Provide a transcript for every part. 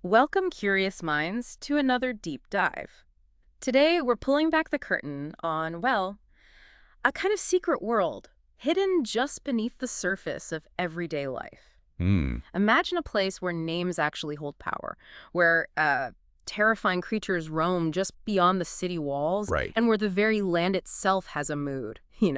Welcome, curious minds, to another deep dive. Today, we're pulling back the curtain on, well, a kind of secret world hidden just beneath the surface of everyday life. Hmm, Imagine a place where names actually hold power, where terrifying creatures roam just beyond the city walls, right. and where the very land itself has a mood, an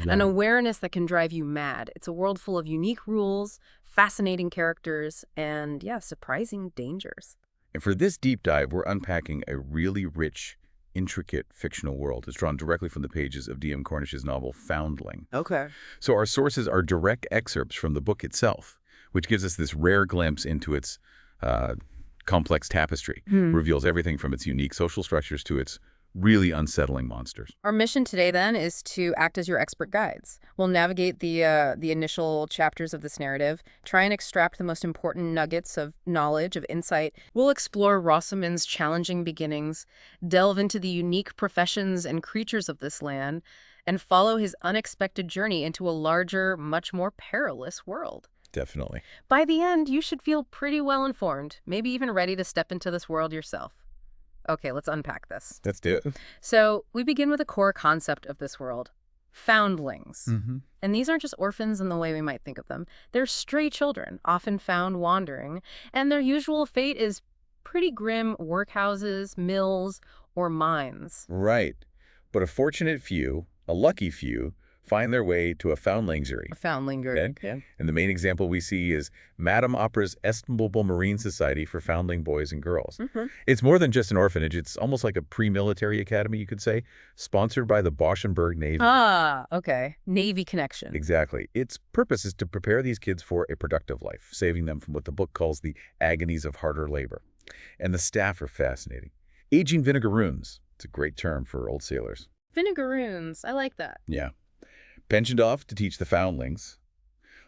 Yeah. awareness that can drive you mad. It's a world full of unique rules, fascinating characters, and, yeah, surprising dangers. And for this deep dive, we're unpacking a really rich, intricate fictional world. It's drawn directly from the pages of D.M. Cornish's novel Foundling. Okay. So our sources are direct excerpts from the book itself, which gives us this rare glimpse into its uh, complex tapestry, reveals everything from its unique social structures to its really unsettling monsters. Our mission today, then, is to act as your expert guides. We'll navigate the initial chapters of this narrative, try and extract the most important nuggets of knowledge, of insight. We'll explore Rosamund's challenging beginnings, delve into the unique professions and creatures of this land, and follow his unexpected journey into a larger, much more perilous world. Definitely. By the end, you should feel pretty well informed, maybe even ready to step into this world yourself. Okay, let's unpack this. Let's do it. So we begin with a core concept of this world, foundlings. Mm-hmm. And these aren't just orphans in the way we might think of them. They're stray children, often found wandering, and their usual fate is pretty grim workhouses, mills, or mines. Right. But a fortunate few, a lucky few, find their way to a foundlingsery. Foundlinger. Okay. Yeah. And the main example we see is Madame Opera's Estimable Marine Society for Foundling Boys and Girls. Mm-hmm. It's more than just an orphanage. It's almost like a pre-military academy, you could say, sponsored by the Boschenberg Navy. Ah, okay. Navy connection. Exactly. Its purpose is to prepare these kids for a productive life, saving them from what the book calls the agonies of harder labor. And the staff are fascinating. Aging vinegaroons. It's a great term for old sailors. Vinegaroons. I like that. Yeah. Pensioned off to teach the foundlings,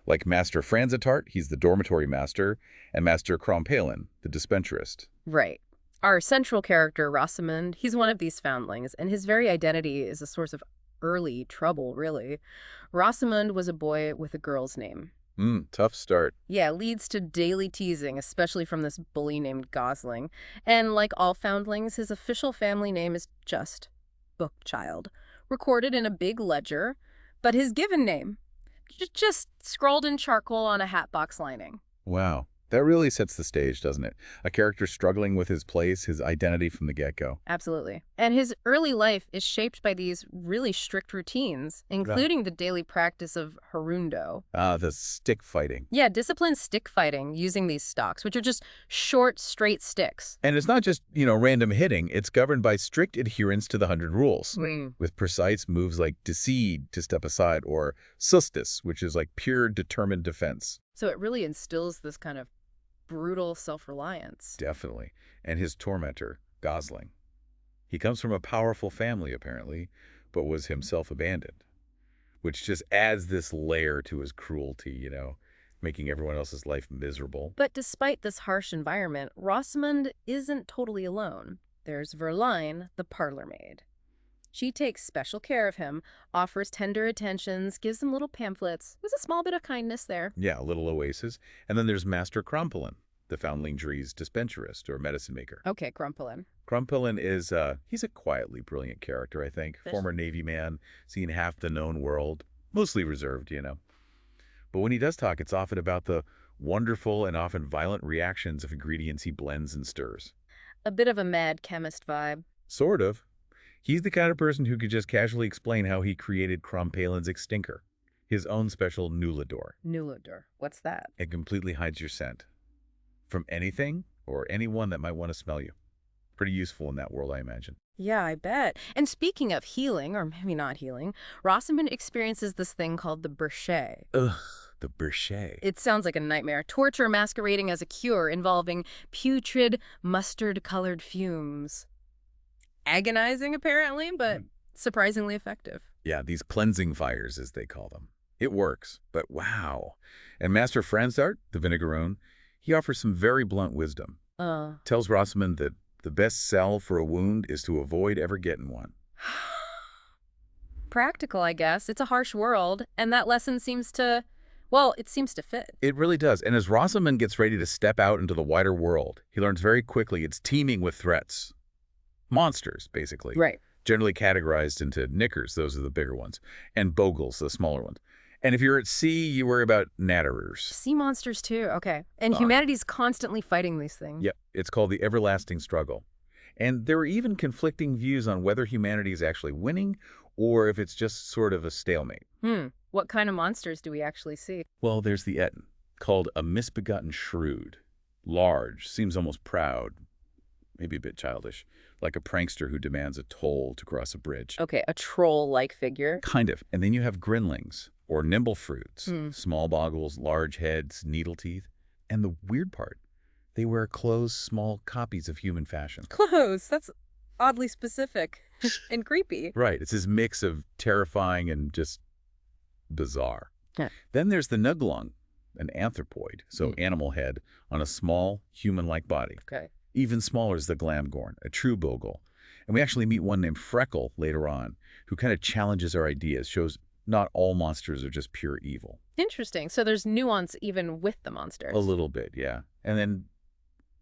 like Master Franzitart, he's the dormitory master, and Master Crompalin, the dispenserist. Right. Our central character, Rosamund, he's one of these foundlings, and his very identity is a source of early trouble, really. Rosamund was a boy with a girl's name. Tough start. Yeah, leads to daily teasing, especially from this bully named Gosling. And like all foundlings, his official family name is just Bookchild, recorded in a big ledger, but his given name, just scrawled in charcoal on a hatbox lining. Wow. That really sets the stage, doesn't it? A character struggling with his place, his identity from the get-go. Absolutely. And his early life is shaped by these really strict routines, including the daily practice of Harundo. The stick fighting. Yeah, disciplined stick fighting using these stocks, which are just short, straight sticks. And it's not just, random hitting. It's governed by strict adherence to the 100 rules, with precise moves like deceit to step aside, or sustus, which is like pure determined defense. So it really instills this kind of brutal self-reliance. Definitely. And his tormentor, Gosling. He comes from a powerful family, apparently, but was himself abandoned, which just adds this layer to his cruelty, making everyone else's life miserable. But despite this harsh environment, Rosamund isn't totally alone. There's Verlaine, the parlor maid. She takes special care of him, offers tender attentions, gives him little pamphlets. There's a small bit of kindness there. Yeah, a little oasis. And then there's Master Crompalin, the foundlingsery's dispenserist or medicine maker. Okay, Crumpelin. Crompalin is, he's a quietly brilliant character, I think. Former Navy man, seen half the known world, mostly reserved, But when he does talk, it's often about the wonderful and often violent reactions of ingredients he blends and stirs. A bit of a mad chemist vibe. Sort of. He's the kind of person who could just casually explain how he created Crompalin's extinker, his own special Nulador. Nulador. What's that? It completely hides your scent from anything or anyone that might want to smell you. Pretty useful in that world, I imagine. Yeah, I bet. And speaking of healing, or maybe not healing, Rosamund experiences this thing called the Berchet. Ugh, the Berchet. It sounds like a nightmare. Torture masquerading as a cure involving putrid, mustard-colored fumes. Agonizing, apparently, but surprisingly effective. Yeah, these cleansing fires, as they call them. It works, but wow. And Master Franzart, the vinegaroon, he offers some very blunt wisdom. Tells Rosamund that the best salve for a wound is to avoid ever getting one. Practical, I guess. It's a harsh world, and that lesson seems to, Well, it seems to fit. It really does. And as Rosamund gets ready to step out into the wider world, he learns very quickly it's teeming with threats. Monsters, basically. Right. Generally categorized into knickers, those are the bigger ones, and bogles, the smaller ones. And if you're at sea, you worry about natterers. Sea monsters, too. Okay. And Ah. humanity's constantly fighting these things. Yep, it's called the everlasting struggle. And there are even conflicting views on whether humanity is actually winning or if it's just sort of a stalemate. What kind of monsters do we actually see? Well, there's the Etten, called a misbegotten shrew. Large, seems almost proud, maybe a bit childish, like a prankster who demands a toll to cross a bridge. Okay, a troll-like figure. Kind of. And then you have grinlings, or nimble fruits, small boggles, large heads, needle teeth. And the weird part, they wear clothes small copies of human fashion. Clothes. That's oddly specific and creepy. Right. It's this mix of terrifying and just bizarre. Yeah. Then there's the nuglung, an anthropoid, so animal head, on a small, human-like body. Okay. Even smaller is the glamgorn, a true bogle. And we actually meet one named Freckle later on, who kind of challenges our ideas, shows not all monsters are just pure evil. Interesting. So there's nuance even with the monsters. A little bit, yeah. And then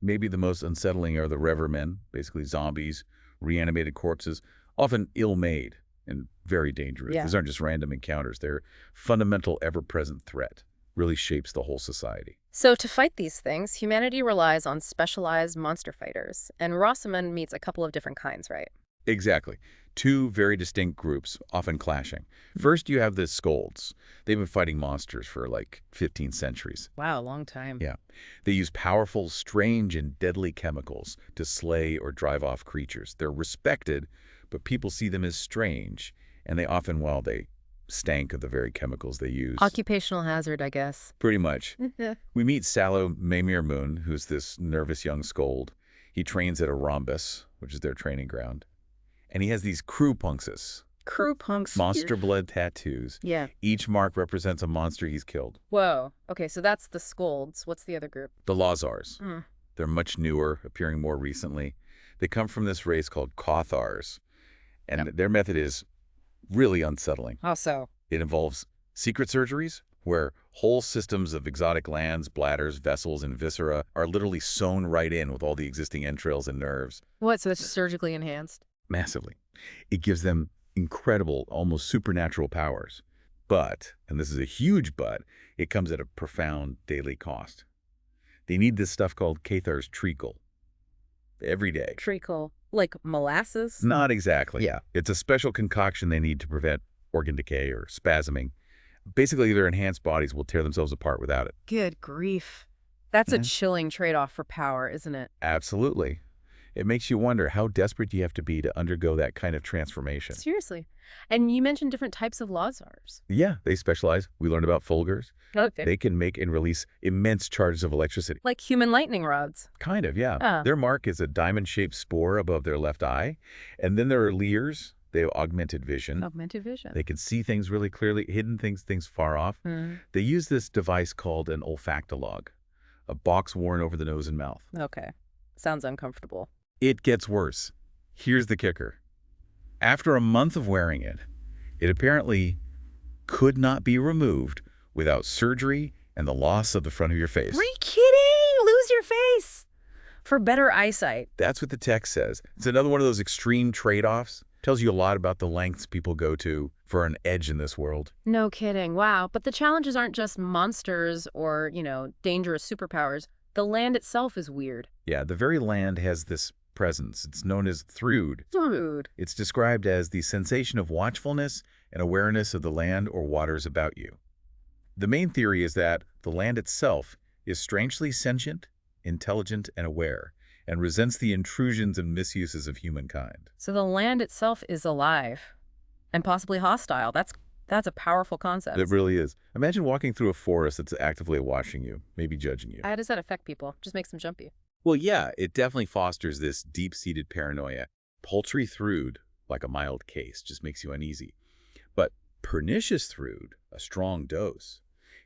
maybe the most unsettling are the revermen, basically zombies, reanimated corpses, often ill-made and very dangerous. Yeah. These aren't just random encounters. They're fundamental, ever-present threat. Really shapes the whole society. So to fight these things, humanity relies on specialized monster fighters. And Rosamund meets a couple of different kinds, right? Exactly. Two very distinct groups, often clashing. First, you have the Scolds. They've been fighting monsters for like 15 centuries. Wow, long time. Yeah. They use powerful, strange, and deadly chemicals to slay or drive off creatures. They're respected, but people see them as strange, and they often, well, they stank of the very chemicals they use. Occupational hazard, I guess. Pretty much. We meet Sallow Maymir Moon, who's this nervous young Scold. He trains at a rhombus, which is their training ground. And he has these crew punkses. Crew punks. Monster blood tattoos. Yeah. Each mark represents a monster he's killed. Whoa. Okay, so that's the Scolds. What's the other group? The Lazars. They're much newer, appearing more recently. They come from this race called Cathars. And their method is really unsettling. How so? It involves secret surgeries, where whole systems of exotic glands, bladders, vessels, and viscera are literally sewn right in with all the existing entrails and nerves. What, so that's surgically enhanced? Massively. It gives them incredible, almost supernatural powers. But, and this is a huge but, it comes at a profound daily cost. They need this stuff called Cathar's treacle. Every day. Treacle. Like molasses? Not exactly. Yeah. It's a special concoction they need to prevent organ decay or spasming. Basically, their enhanced bodies will tear themselves apart without it. Good grief. That's a chilling trade-off for power, isn't it? Absolutely. It makes you wonder how desperate you have to be to undergo that kind of transformation. Seriously. And you mentioned different types of Lazars. Yeah, they specialize. We learned about Fulgurs. Okay. They can make and release immense charges of electricity. Like human lightning rods. Kind of, yeah. Their mark is a diamond-shaped spore above their left eye. And then there are Leers. They have augmented vision. Augmented vision. They can see things really clearly, hidden things far off. They use this device called an olfactologue, a box worn over the nose and mouth. Okay. Sounds uncomfortable. It gets worse. Here's the kicker. After a month of wearing it, it apparently could not be removed without surgery and the loss of the front of your face. Are you kidding? Lose your face. For better eyesight. That's what the text says. It's another one of those extreme trade-offs. Tells you a lot about the lengths people go to for an edge in this world. No kidding. Wow. But the challenges aren't just monsters or, dangerous superpowers. The land itself is weird. Yeah, the very land has this presence. It's known as Thrud. Thrud. It's described as the sensation of watchfulness and awareness of the land or waters about you. The main theory is that the land itself is strangely sentient, intelligent, and aware, and resents the intrusions and misuses of humankind. So the land itself is alive and possibly hostile. That's a powerful concept. It really is. Imagine walking through a forest that's actively watching you, maybe judging you. How does that affect people? Just makes them jumpy. Well, yeah, it definitely fosters this deep-seated paranoia. Paltry Thrud, like a mild case, just makes you uneasy. But pernicious Thrud, a strong dose,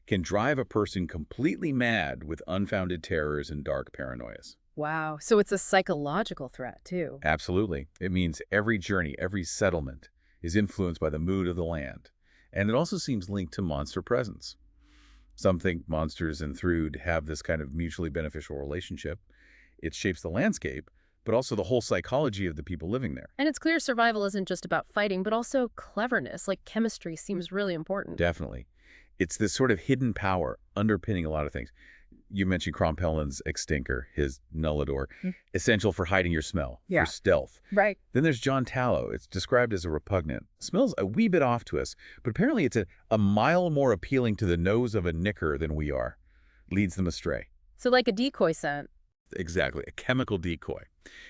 can drive a person completely mad with unfounded terrors and dark paranoias. Wow. So it's a psychological threat, too. Absolutely. It means every journey, every settlement is influenced by the mood of the land. And it also seems linked to monster presence. Some think monsters and Thrud have this kind of mutually beneficial relationship. It shapes the landscape, but also the whole psychology of the people living there. And it's clear survival isn't just about fighting, but also cleverness, like chemistry seems really important. Definitely. It's this sort of hidden power underpinning a lot of things. You mentioned Crompellin's extinker, his nullador, essential for hiding your smell, Yeah. for stealth. Right. Then there's John Tallow. It's described as a repugnant. Smells a wee bit off to us, but apparently it's a mile more appealing to the nose of a knicker than we are. Leads them astray. So like a decoy scent. Exactly, a chemical decoy.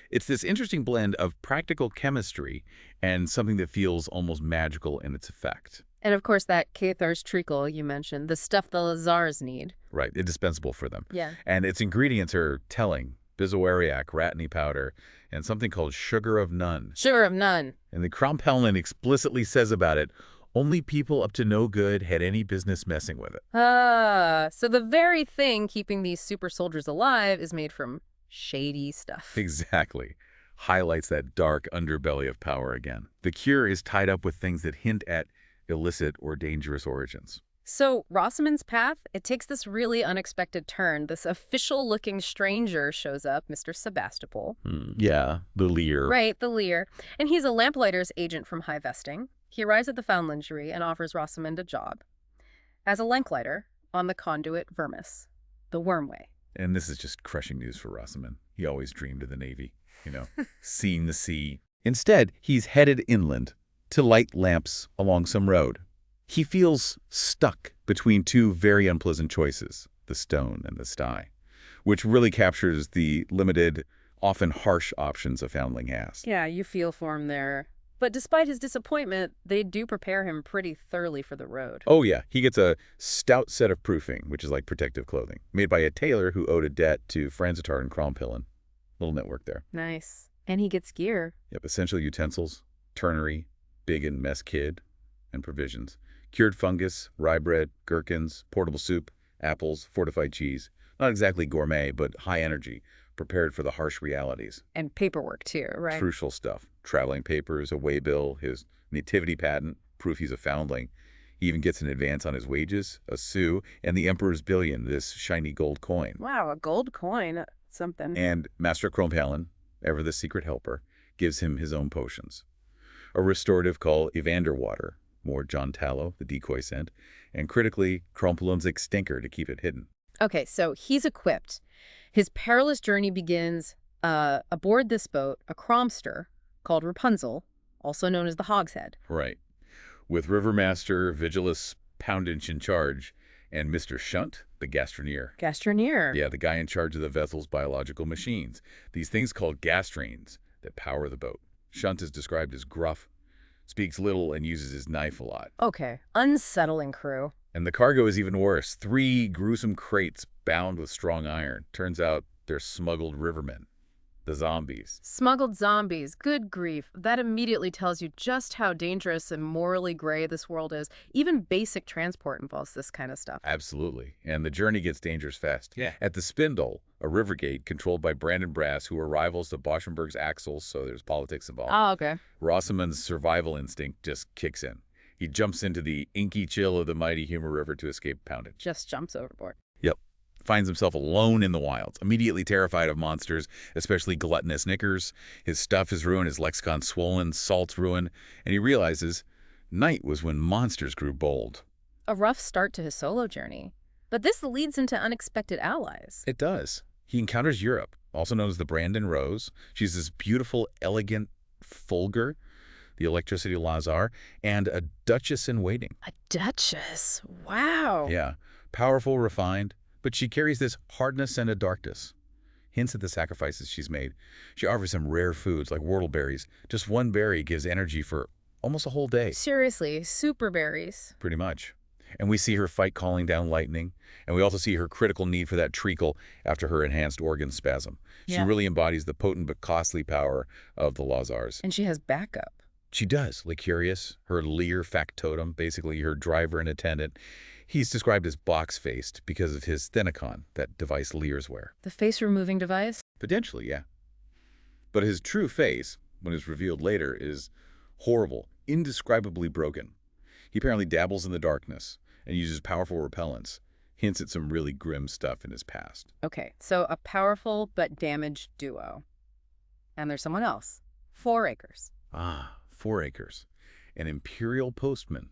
It's this interesting blend of practical chemistry and something that feels almost magical in its effect. And of course that Cathar's treacle you mentioned, the stuff the Lazars need. Right, indispensable for them. Yeah. And its ingredients are telling: bezoariac, ratany powder, and something called sugar of none. Sugar of none. And the Crompellin explicitly says about it, only people up to no good had any business messing with it. So the very thing keeping these super soldiers alive is made from shady stuff. Exactly. Highlights that dark underbelly of power again. The cure is tied up with things that hint at illicit or dangerous origins. So Rosamund's path, it takes this really unexpected turn. This official-looking stranger shows up, Mr. Sebastopol. Yeah, the Lear. Right, the Lear. And he's a lamplighter's agent from High Vesting. He arrives at the Foundlingerie and offers Rosamund a job as a lamplighter on the conduit Vermis, the Wormway. And this is just crushing news for Rosamund. He always dreamed of the Navy, seeing the sea. Instead, he's headed inland to light lamps along some road. He feels stuck between two very unpleasant choices, the stone and the sty, which really captures the limited, often harsh options a foundling has. Yeah, you feel for him there. But despite his disappointment, they do prepare him pretty thoroughly for the road. Oh yeah, he gets a stout set of proofing, which is like protective clothing, made by a tailor who owed a debt to Franzitar and Crompellin. Little network there. Nice. And he gets gear. Yep, essential utensils, turnery, big and mess kid, and provisions. Cured fungus, rye bread, gherkins, portable soup, apples, fortified cheese. Not exactly gourmet, but high energy, prepared for the harsh realities. And paperwork, too, right? Crucial stuff. Traveling papers, a waybill, his nativity patent, proof he's a foundling. He even gets an advance on his wages, a sou, and the Emperor's billion, this shiny gold coin. Wow, a gold coin. Something. And Master Crompellin, ever the secret helper, gives him his own potions. A restorative called Evander water, more John Tallow, the decoy scent, and critically, Crompellin's extinker to keep it hidden. Okay, so he's equipped. His perilous journey begins aboard this boat, a cromster called Rapunzel, also known as the Hogshead. Right. With Rivermaster Vigilus Poundinch in charge, and Mr. Shunt, the gastroneer. Gastroneer. Yeah, the guy in charge of the vessel's biological machines. These things called gastrains that power the boat. Shunt is described as gruff, speaks little, and uses his knife a lot. Okay, unsettling crew. And the cargo is even worse. 3 gruesome crates bound with strong iron. Turns out they're smuggled rivermen, the zombies. Smuggled zombies. Good grief. That immediately tells you just how dangerous and morally gray this world is. Even basic transport involves this kind of stuff. Absolutely. And the journey gets dangerous fast. Yeah. At the Spindle, a river gate controlled by Brandon Brass, who are rivals to Boschenberg's Axles, so there's politics involved. Oh, okay. Rosamund's survival instinct just kicks in. He jumps into the inky chill of the mighty Humor River to escape poundage. Just jumps overboard. Yep. Finds himself alone in the wilds, immediately terrified of monsters, especially gluttonous knickers. His stuff is ruined, his lexicon swollen, salt's ruined, and he realizes night was when monsters grew bold. A rough start to his solo journey. But this leads into unexpected allies. It does. He encounters Europe, also known as the Brandon Rose. She's this beautiful, elegant Fulgur, the Electricity Lazar, and a Duchess in waiting. A Duchess? Wow. Yeah, powerful, refined, but she carries this hardness and a darkness. Hints at the sacrifices she's made. She offers him rare foods like whortleberries. Just one berry gives energy for almost a whole day. Seriously, super berries. Pretty much. And we see her fight calling down lightning, and we also see her critical need for that treacle after her enhanced organ spasm. She really embodies the potent but costly power of the Lazars. And she has backup. She does. Licurious, her Lear factotum, basically her driver and attendant. He's described as box-faced because of his Thenacon, that device Lears wear. The face-removing device? Potentially, yeah. But his true face, when it's revealed later, is horrible, indescribably broken. He apparently dabbles in the darkness and uses powerful repellents. hints at some really grim stuff in his past. Okay, so a powerful but damaged duo. And there's someone else. 4 acres. Ah, 4 acres. An imperial postman.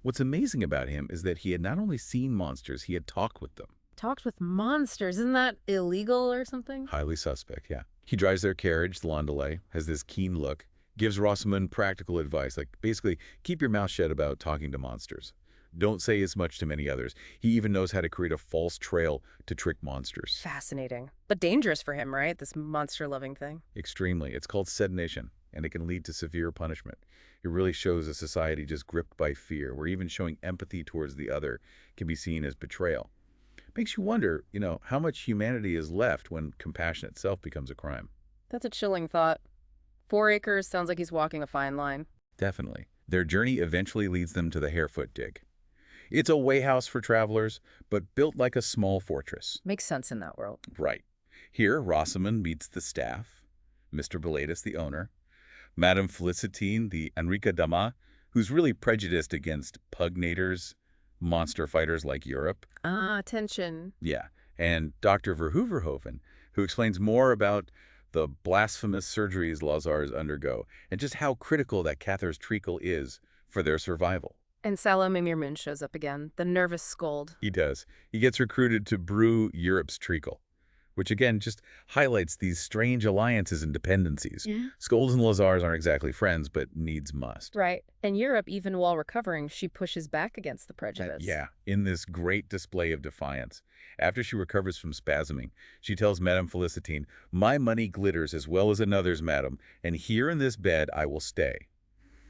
What's amazing about him is that he had not only seen monsters, he had talked with them. Talked with monsters. Isn't that illegal or something? Highly suspect, yeah. He drives their carriage, the Landaulet, has this keen look, gives Rosamund practical advice, like basically, keep your mouth shut about talking to monsters. Don't say as much to many others. He even knows how to create a false trail to trick monsters. Fascinating. But dangerous for him, right? This monster-loving thing. Extremely. It's called sedation, and it can lead to severe punishment. It really shows a society just gripped by fear, where even showing empathy towards the other can be seen as betrayal. Makes you wonder, how much humanity is left when compassion itself becomes a crime. That's a chilling thought. 4 acres sounds like he's walking a fine line. Definitely. Their journey eventually leads them to the Harefoot Dig. It's a way house for travelers, but built like a small fortress. Makes sense in that world. Right. Here, Rosamund meets the staff, Mr. Belatus, the owner, Madame Felicitine, the Enrica Dama, who's really prejudiced against pugnators, monster fighters like Europe. Tension. Yeah. And Dr. Verhoevenhoven, who explains more about the blasphemous surgeries Lazars undergo and just how critical that Cathar's treacle is for their survival. And Salah Mimir shows up again, the nervous scold. He does. He gets recruited to brew Europe's treacle, which again just highlights these strange alliances and dependencies. Yeah. Scolds and Lazars aren't exactly friends, but needs must. Right. And Europe, even while recovering, she pushes back against the prejudice. Yeah, in this great display of defiance. After she recovers from spasming, she tells Madame Felicitine, "My money glitters as well as another's, madam, and here in this bed I will stay."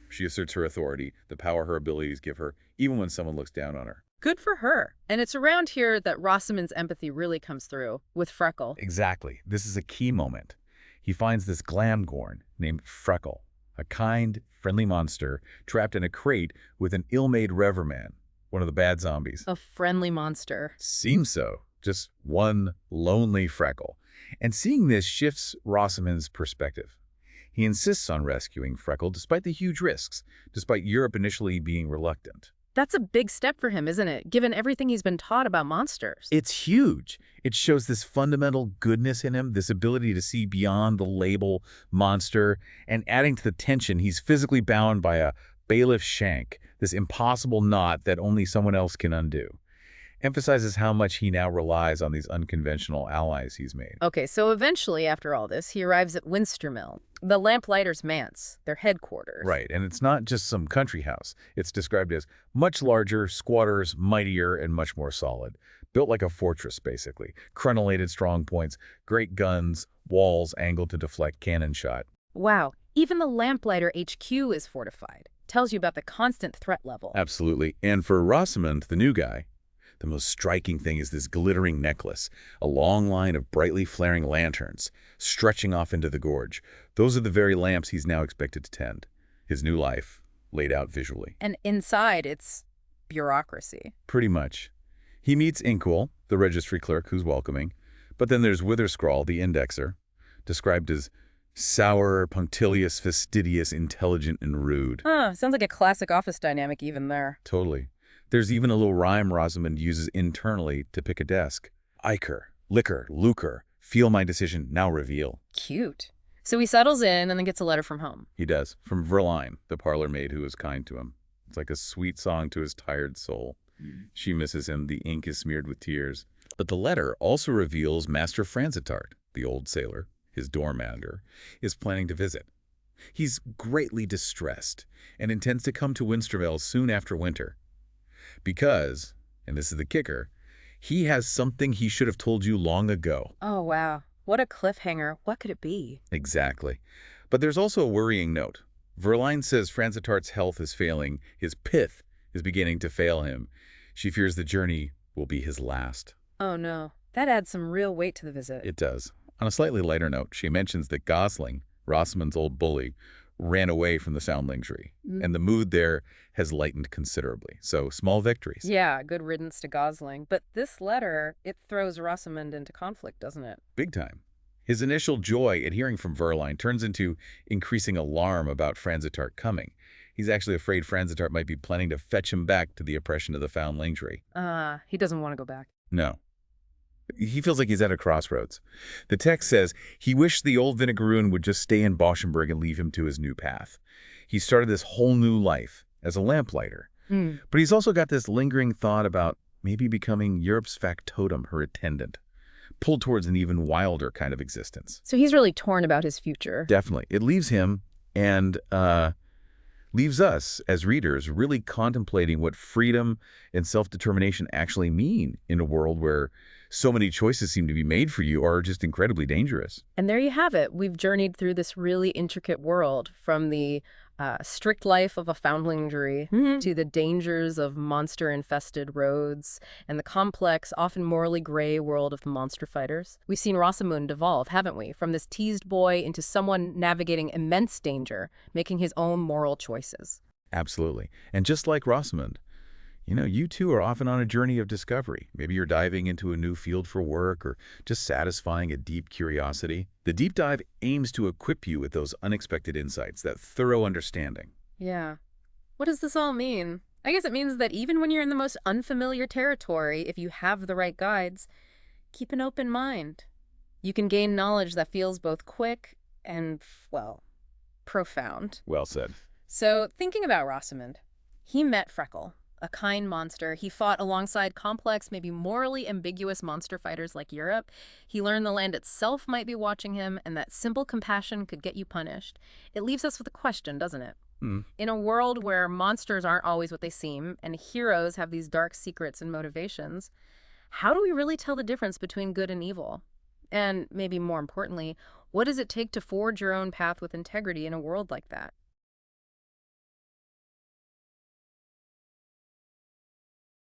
She asserts her authority, the power her abilities give her, even when someone looks down on her. Good for her. And it's around here that Rosamund's empathy really comes through, with Freckle. Exactly. This is a key moment. He finds this glamgorn named Freckle, a kind, friendly monster trapped in a crate with an ill-made Reverman, one of the bad zombies. A friendly monster. Seems so. Just one lonely Freckle. And seeing this shifts Rosamund's perspective. He insists on rescuing Freckle despite the huge risks, despite Europe initially being reluctant. That's a big step for him, isn't it? Given everything he's been taught about monsters. It's huge. It shows this fundamental goodness in him, this ability to see beyond the label monster, and adding to the tension, he's physically bound by a bailiff shank, this impossible knot that only someone else can undo. Emphasizes how much he now relies on these unconventional allies he's made. Okay, so eventually, after all this, he arrives at Winstermill, the Lamplighters' manse, their headquarters. Right, and it's not just some country house. It's described as much larger, squatters, mightier, and much more solid. Built like a fortress, basically. Crenellated strong points, great guns, walls angled to deflect cannon shot. Wow, even the Lamplighter HQ is fortified. Tells you about the constant threat level. Absolutely. And for Rosamund, the new guy, the most striking thing is this glittering necklace, a long line of brightly flaring lanterns, stretching off into the gorge. Those are the very lamps he's now expected to tend. His new life, laid out visually. And inside, it's bureaucracy. Pretty much. He meets Inkwell, the registry clerk who's welcoming. But then there's Witherscrawl, the indexer, described as sour, punctilious, fastidious, intelligent, and rude. Sounds like a classic office dynamic even there. Totally. There's even a little rhyme Rosamund uses internally to pick a desk. Iker, liquor, lucre, feel my decision, now reveal. Cute. So he settles in and then gets a letter from home. He does, from Verline, the parlor maid who was kind to him. It's like a sweet song to his tired soul. She misses him, the ink is smeared with tears. But the letter also reveals Master Franzitart, the old sailor, his doormander, is planning to visit. He's greatly distressed and intends to come to Winstervale soon after winter. Because, and this is the kicker, he has something he should have told you long ago. Oh, wow. What a cliffhanger. What could it be? Exactly. But there's also a worrying note. Verline says Franzitart's health is failing. His pith is beginning to fail him. She fears the journey will be his last. Oh, no. That adds some real weight to the visit. It does. On a slightly lighter note, she mentions that Gosling, Rosamund's old bully, ran away from the Soundling tree, and the mood there has lightened considerably. So, small victories. Yeah, good riddance to Gosling. But this letter, it throws Rosamund into conflict, doesn't it? Big time. His initial joy at hearing from Verline turns into increasing alarm about Franzitart coming. He's actually afraid Franzitar might be planning to fetch him back to the oppression of the foundlingry. He doesn't want to go back. No. He feels like he's at a crossroads. The text says he wished the old Vinegaroon would just stay in Bauschenberg and leave him to his new path. He started this whole new life as a lamplighter. But he's also got this lingering thought about maybe becoming Europe's factotum, her attendant, pulled towards an even wilder kind of existence. So he's really torn about his future. Definitely. It leaves him and leaves us as readers really contemplating what freedom and self-determination actually mean in a world where so many choices seem to be made for you or are just incredibly dangerous. And there you have it. We've journeyed through this really intricate world, from the strict life of a foundlingry to the dangers of monster-infested roads and the complex, often morally gray world of the monster fighters. We've seen Rosamund evolve, haven't we? From this teased boy into someone navigating immense danger, making his own moral choices. Absolutely. And just like Rosamund, you too are often on a journey of discovery. Maybe you're diving into a new field for work or just satisfying a deep curiosity. The deep dive aims to equip you with those unexpected insights, that thorough understanding. Yeah. What does this all mean? I guess it means that even when you're in the most unfamiliar territory, if you have the right guides, keep an open mind. You can gain knowledge that feels both quick and, well, profound. Well said. So, thinking about Rosamund, he met Freckle, a kind monster. He fought alongside complex, maybe morally ambiguous monster fighters like Europe. He learned the land itself might be watching him and that simple compassion could get you punished. It leaves us with a question, doesn't it? In a world where monsters aren't always what they seem and heroes have these dark secrets and motivations, how do we really tell the difference between good and evil? And maybe more importantly, what does it take to forge your own path with integrity in a world like that?